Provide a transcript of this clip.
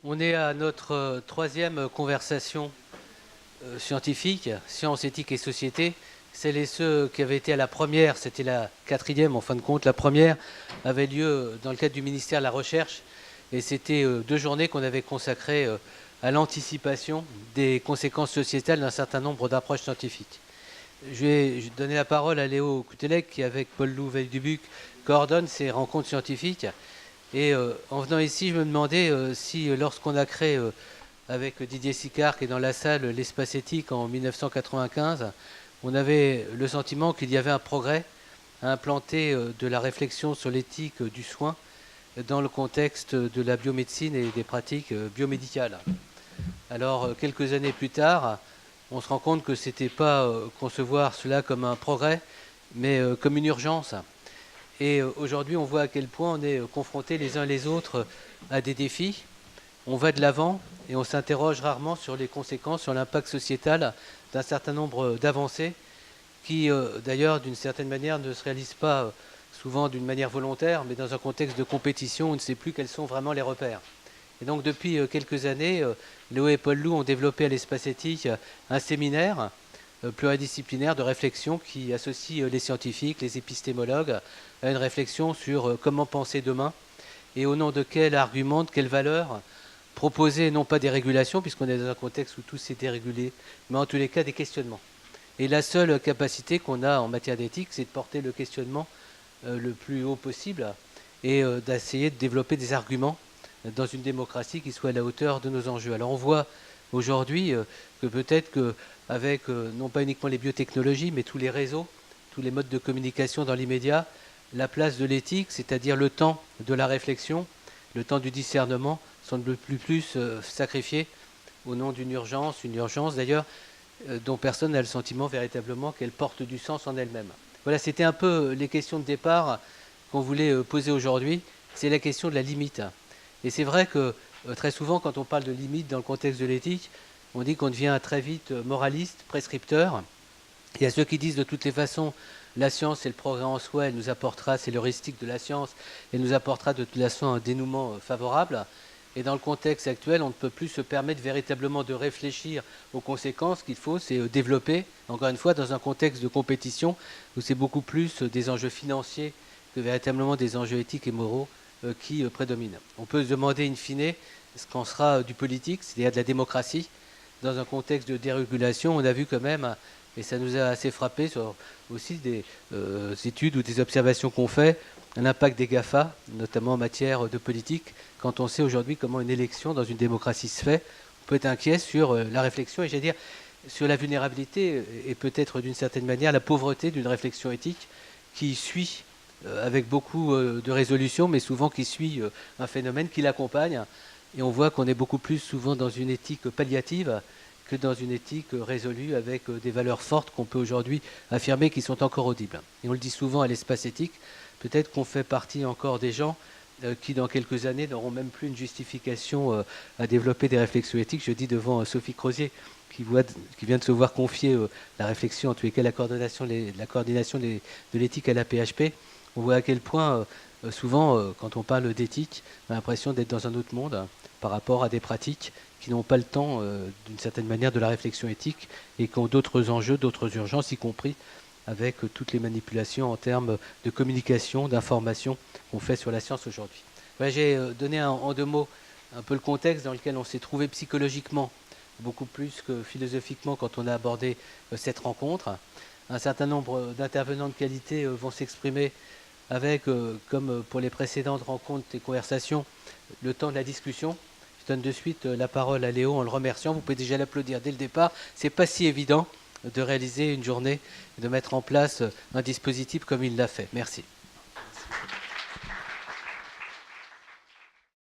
On est à notre troisième conversation scientifique, sciences, éthique et société. Celles et ceux qui avaient été à la première, c'était la quatrième en fin de compte. La première avait lieu dans le cadre du ministère de la Recherche et c'était 2 journées qu'on avait consacrées à l'anticipation des conséquences sociétales d'un certain nombre d'approches scientifiques. Je vais donner la parole à Léo Coutelec qui, avec Paul-Loup Veil-Dubuc, coordonne ces rencontres scientifiques. Et en venant ici, je me demandais si lorsqu'on a créé avec Didier Sicard, qui est dans la salle, l'espace éthique en 1995, on avait le sentiment qu'il y avait un progrès à implanter de la réflexion sur l'éthique du soin dans le contexte de la biomédecine et des pratiques biomédicales. Alors, quelques années plus tard, on se rend compte que ce n'était pas concevoir cela comme un progrès, mais comme une urgence. Et aujourd'hui, on voit à quel point on est confrontés les uns les autres à des défis. On va de l'avant et on s'interroge rarement sur les conséquences, sur l'impact sociétal d'un certain nombre d'avancées qui, d'ailleurs, d'une certaine manière, ne se réalisent pas souvent d'une manière volontaire, mais dans un contexte de compétition où on ne sait plus quels sont vraiment les repères. Et donc, depuis quelques années, Léo et Paul-Loup ont développé à l'espace éthique un séminaire pluridisciplinaire de réflexion qui associe les scientifiques, les épistémologues à une réflexion sur comment penser demain et au nom de quel argument, de quelle valeur proposer non pas des régulations, puisqu'on est dans un contexte où tout s'est dérégulé, mais en tous les cas des questionnements. Et la seule capacité qu'on a en matière d'éthique, c'est de porter le questionnement le plus haut possible et d'essayer de développer des arguments dans une démocratie qui soit à la hauteur de nos enjeux. Alors on voit aujourd'hui que peut-être qu'avec non pas uniquement les biotechnologies, mais tous les réseaux, tous les modes de communication dans l'immédiat, la place de l'éthique, c'est-à-dire le temps de la réflexion, le temps du discernement, semble plus sacrifié au nom d'une urgence, une urgence d'ailleurs dont personne n'a le sentiment véritablement qu'elle porte du sens en elle-même. Voilà, c'était un peu les questions de départ qu'on voulait poser aujourd'hui. C'est la question de la limite. Et c'est vrai que très souvent, quand on parle de limite dans le contexte de l'éthique, on dit qu'on devient très vite moraliste, prescripteur. Il y a ceux qui disent de toutes les façons, la science et le progrès en soi, elle nous apportera, c'est l'heuristique de la science, elle nous apportera de toute façon un dénouement favorable. Et dans le contexte actuel, on ne peut plus se permettre véritablement de réfléchir aux conséquences. Qu'il faut, c'est développer, encore une fois, dans un contexte de compétition où c'est beaucoup plus des enjeux financiers que véritablement des enjeux éthiques et moraux qui prédominent. On peut se demander in fine ce qu'en sera du politique, c'est-à-dire de la démocratie. Dans un contexte de dérégulation, on a vu quand même, et ça nous a assez frappé sur aussi des études ou des observations qu'on fait, l'impact des GAFA, notamment en matière de politique. Quand on sait aujourd'hui comment une élection dans une démocratie se fait, on peut être inquiet sur la réflexion et j'allais dire sur la vulnérabilité et peut-être d'une certaine manière la pauvreté d'une réflexion éthique qui suit avec beaucoup de résolution, mais souvent qui suit un phénomène qui l'accompagne. Et on voit qu'on est beaucoup plus souvent dans une éthique palliative que dans une éthique résolue avec des valeurs fortes qu'on peut aujourd'hui affirmer qui sont encore audibles. Et on le dit souvent à l'espace éthique, peut-être qu'on fait partie encore des gens qui, dans quelques années, n'auront même plus une justification à développer des réflexions éthiques. Je dis devant Sophie Crozier, qui vient de se voir confier la réflexion, en tous les cas la coordination de l'éthique à la PHP. On voit à quel point, souvent, quand on parle d'éthique, on a l'impression d'être dans un autre monde par rapport à des pratiques qui n'ont pas le temps, d'une certaine manière, de la réflexion éthique et qui ont d'autres enjeux, d'autres urgences, y compris avec toutes les manipulations en termes de communication, d'information qu'on fait sur la science aujourd'hui. Voilà, j'ai donné en 2 mots un peu le contexte dans lequel on s'est trouvé psychologiquement, beaucoup plus que philosophiquement quand on a abordé cette rencontre. Un certain nombre d'intervenants de qualité vont s'exprimer avec, comme pour les précédentes rencontres et conversations, le temps de la discussion. Je donne de suite la parole à Léo en le remerciant. Vous pouvez déjà l'applaudir dès le départ. C'est pas si évident de réaliser une journée, de mettre en place un dispositif comme il l'a fait. Merci.